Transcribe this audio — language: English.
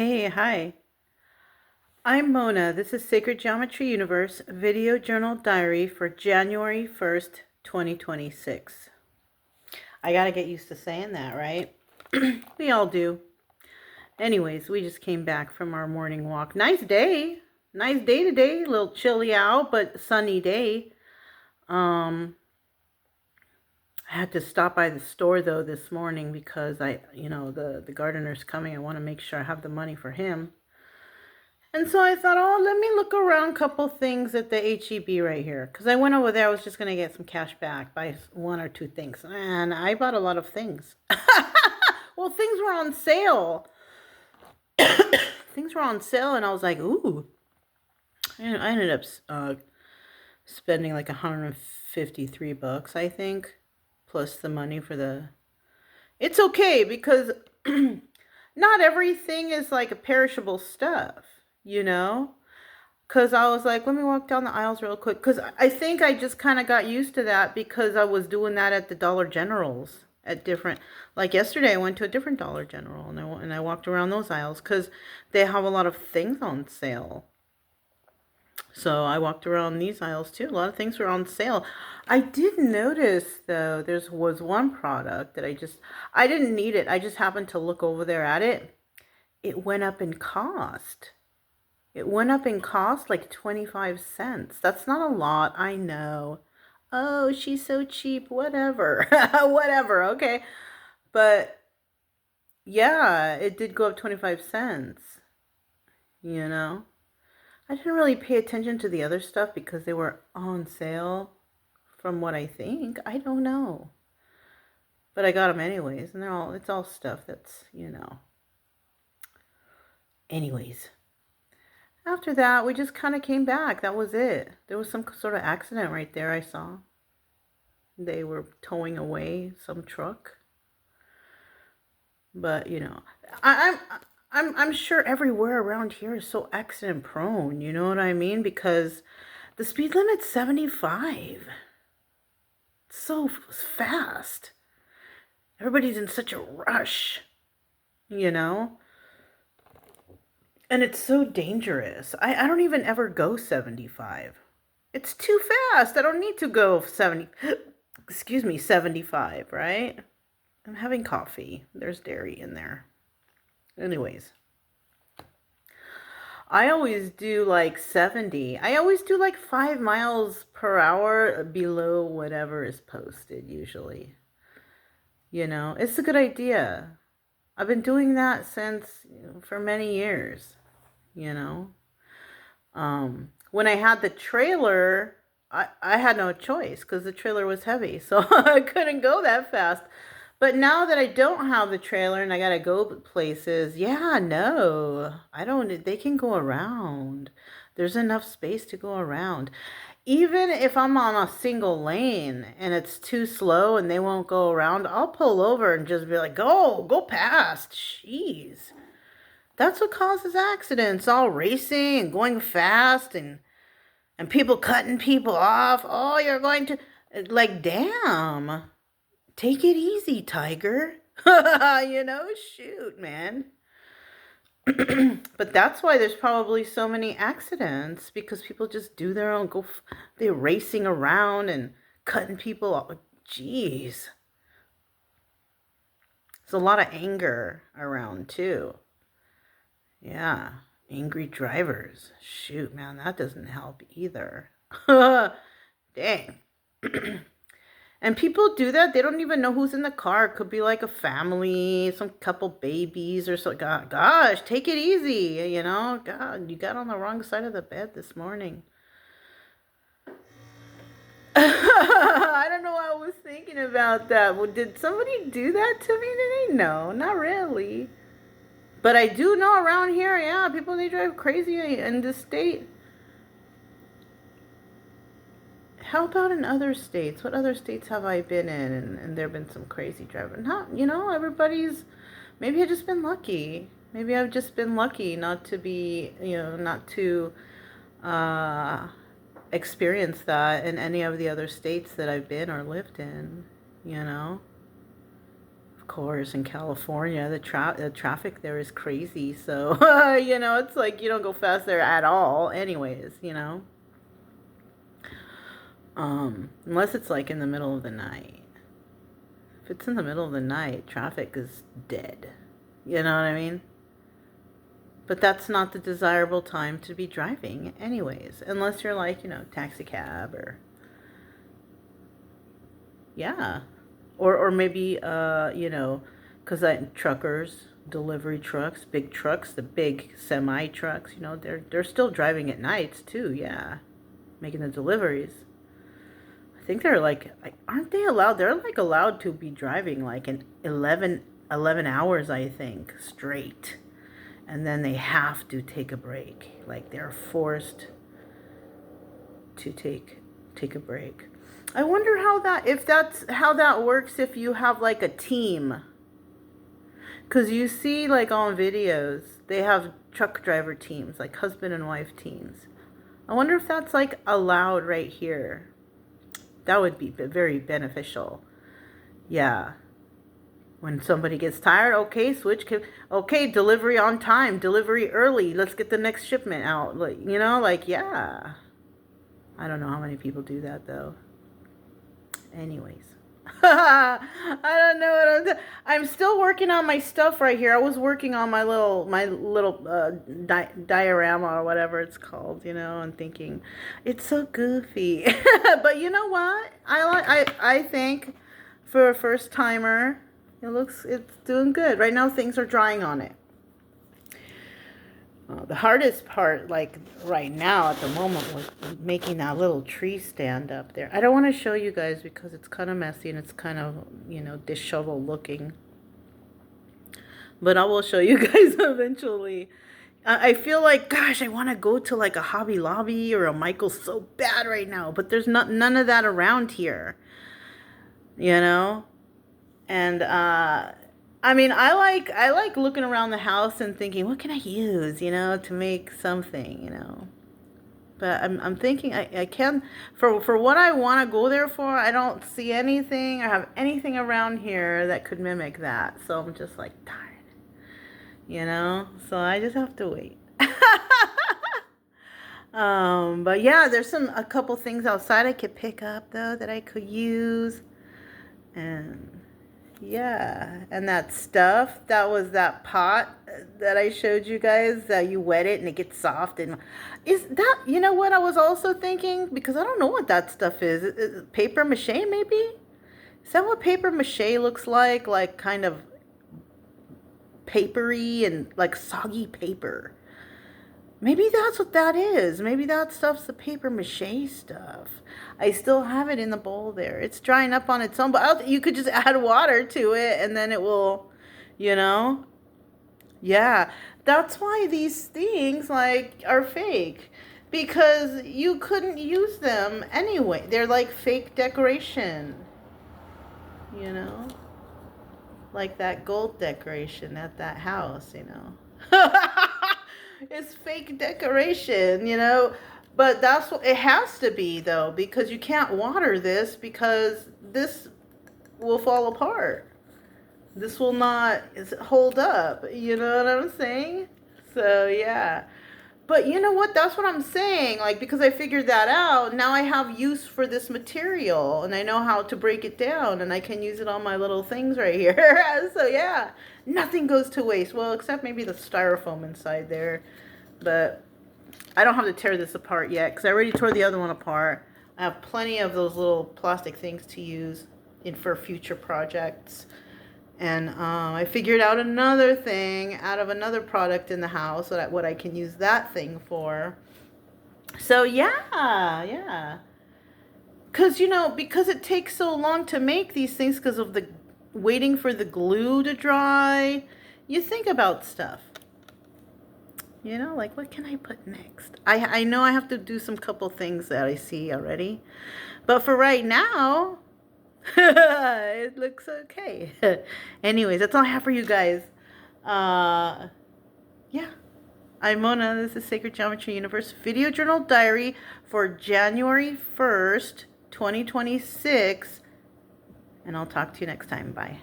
Hey, hi. I'm Mona. This is Sacred Geometry Universe Video Journal Diary for January 1st, 2026. I gotta get used to saying that, right? We all do. Anyways, we just came back from our morning walk. Nice day. Nice day today. A little chilly out, but sunny day. Um, I had to stop by the store though this morning because the gardener's coming. I want to make sure I have the money for him. And so I thought, oh, let me look around a couple things at the HEB right here. Because I went over there, I was just going to get some cash back, buy one or two things. And I bought a lot of things. Well, things were on sale. Things were on sale, and I was like, ooh. And I ended up spending like $153, I think, plus the money for the... It's okay, because not everything is like a perishable stuff, you know? Because I was like, let me walk down the aisles real quick. Because I think I just kind of got used to that because I was doing that at the Dollar Generals at different, like yesterday I went to a different Dollar General and I walked around those aisles because they have a lot of things on sale. So I walked around these aisles too. A lot of things were on sale. I did notice though, was one product that I didn't need it. I just happened to look over there at it. It went up in cost. It went up in cost like 25 cents. That's not a lot, I know. Oh, she's so cheap, whatever. Whatever, okay. But yeah, it did go up 25 cents, you know. I didn't really pay attention to the other stuff because they were on sale from what I think. I don't know. But I got them anyways, and it's all stuff that's, Anyways. After that, we just kind of came back. That was it. There was some sort of accident right there I saw. They were towing away some truck. But, I'm sure everywhere around here is so accident prone, you know what I mean? Because the speed limit's 75. It's so fast. Everybody's in such a rush, you know? And it's so dangerous. I don't even ever go 75. It's too fast. I don't need to go 75, right? I'm having coffee. There's dairy in there. Anyways. I always do like 70. I always do like 5 miles per hour below whatever is posted usually. It's a good idea. I've been doing that for many years, When I had the trailer, I had no choice because the trailer was heavy, so I couldn't go that fast. But now that I don't have the trailer and I gotta go places, yeah, no, I don't, they can go around. There's enough space to go around. Even if I'm on a single lane and it's too slow and they won't go around, I'll pull over and just be like, go past. Jeez. That's what causes accidents, all racing and going fast and people cutting people off. Oh, you're going to, like, damn. Take it easy, Tiger. Shoot, man. But that's why there's probably so many accidents, because people just do their own, they're racing around and cutting people off. Jeez. There's a lot of anger around, too. Yeah, angry drivers. Shoot, man, that doesn't help either. Dang. And people do that. They don't even know who's in the car. It could be like a family, some couple babies or so. Gosh, take it easy, God, you got on the wrong side of the bed this morning. I don't know why I was thinking about that. Well, did somebody do that to me today? No, not really. But I do know around here, yeah, people, they drive crazy in this state. How about in other states? What other states have I been in? And there have been some crazy driving. Everybody's, maybe I've just been lucky. Maybe I've just been lucky not to be, not to experience that in any of the other states that I've been or lived in, Of course, in California, the traffic there is crazy. So, you know, it's like you don't go fast there at all anyways, you know. Unless it's like in the middle of the night. If it's in the middle of the night, traffic is dead. You know what I mean? But that's not the desirable time to be driving anyways. Unless you're like, you know, taxi cab or... Yeah. Or maybe, you know, because truckers, delivery trucks, big trucks, the big semi trucks, you know, they're still driving at nights too, yeah. Making the deliveries. I think they're like, aren't they allowed? They're like allowed to be driving like in 11 hours, I think, straight. And then they have to take a break. Like they're forced to take a break. I wonder if that's how that works if you have like a team. Because you see like on videos, they have truck driver teams, like husband and wife teams. I wonder if that's like allowed right here. That would be very beneficial. Yeah. When somebody gets tired, okay, switch. Okay, delivery on time, delivery early. Let's get the next shipment out. Like, you know, like, yeah. I don't know how many people do that though. Anyways. I don't know what I'm doing. I'm still working on my stuff right here. I was working on my little diorama or whatever it's called, you know, and thinking it's so goofy. But you know what? I think for a first timer, it's doing good. Right now things are drying on it. The hardest part, like right now at the moment, was making that little tree stand up there. I don't want to show you guys because it's kind of messy and it's kind of, you know, disheveled looking. But I will show you guys eventually. I feel like, gosh, I want to go to like a Hobby Lobby or a Michael's so bad right now. But there's none of that around here. You know? And, I mean, I like looking around the house and thinking, what can I use, you know, to make something, you know. But I'm thinking I can, for what I want to go there for, I don't see anything or have anything around here that could mimic that. So I'm just like, darn it, you know. So I just have to wait. But yeah, there's a couple things outside I could pick up though that I could use, and. Yeah, and that stuff, that was that pot that I showed you guys, that you wet it and it gets soft. And is that, you know what I was also thinking? Because I don't know what that stuff is. Is it paper mache maybe? Is that what paper mache looks like? Like kind of papery and like soggy paper. Maybe that's what that is. Maybe that stuff's the paper mache stuff. I still have it in the bowl there. It's drying up on its own, but you could just add water to it and then it will, you know. Yeah, that's why these things like are fake, because you couldn't use them anyway. They're like fake decoration, you know, like that gold decoration at that house, you know. It's fake decoration, you know, but that's what it has to be though, because you can't water this because this will fall apart. This will not hold up, you know what I'm saying? So yeah. But you know what? That's what I'm saying. Like, because I figured that out, now I have use for this material and I know how to break it down and I can use it on my little things right here. So yeah, nothing goes to waste. Well, except maybe the styrofoam inside there. But I don't have to tear this apart yet because I already tore the other one apart. I have plenty of those little plastic things to use for future projects. And I figured out another thing out of another product in the house, what I can use that thing for. So yeah. Because, you know, because it takes so long to make these things because of the waiting for the glue to dry, you think about stuff. You know, like, what can I put next? I know I have to do some couple things that I see already. But for right now... it looks okay. Anyways, that's all I have for you guys. Yeah, I'm Mona. This is Sacred Geometry Universe Video Journal Diary for January 1st, 2026. And I'll talk to you next time. Bye.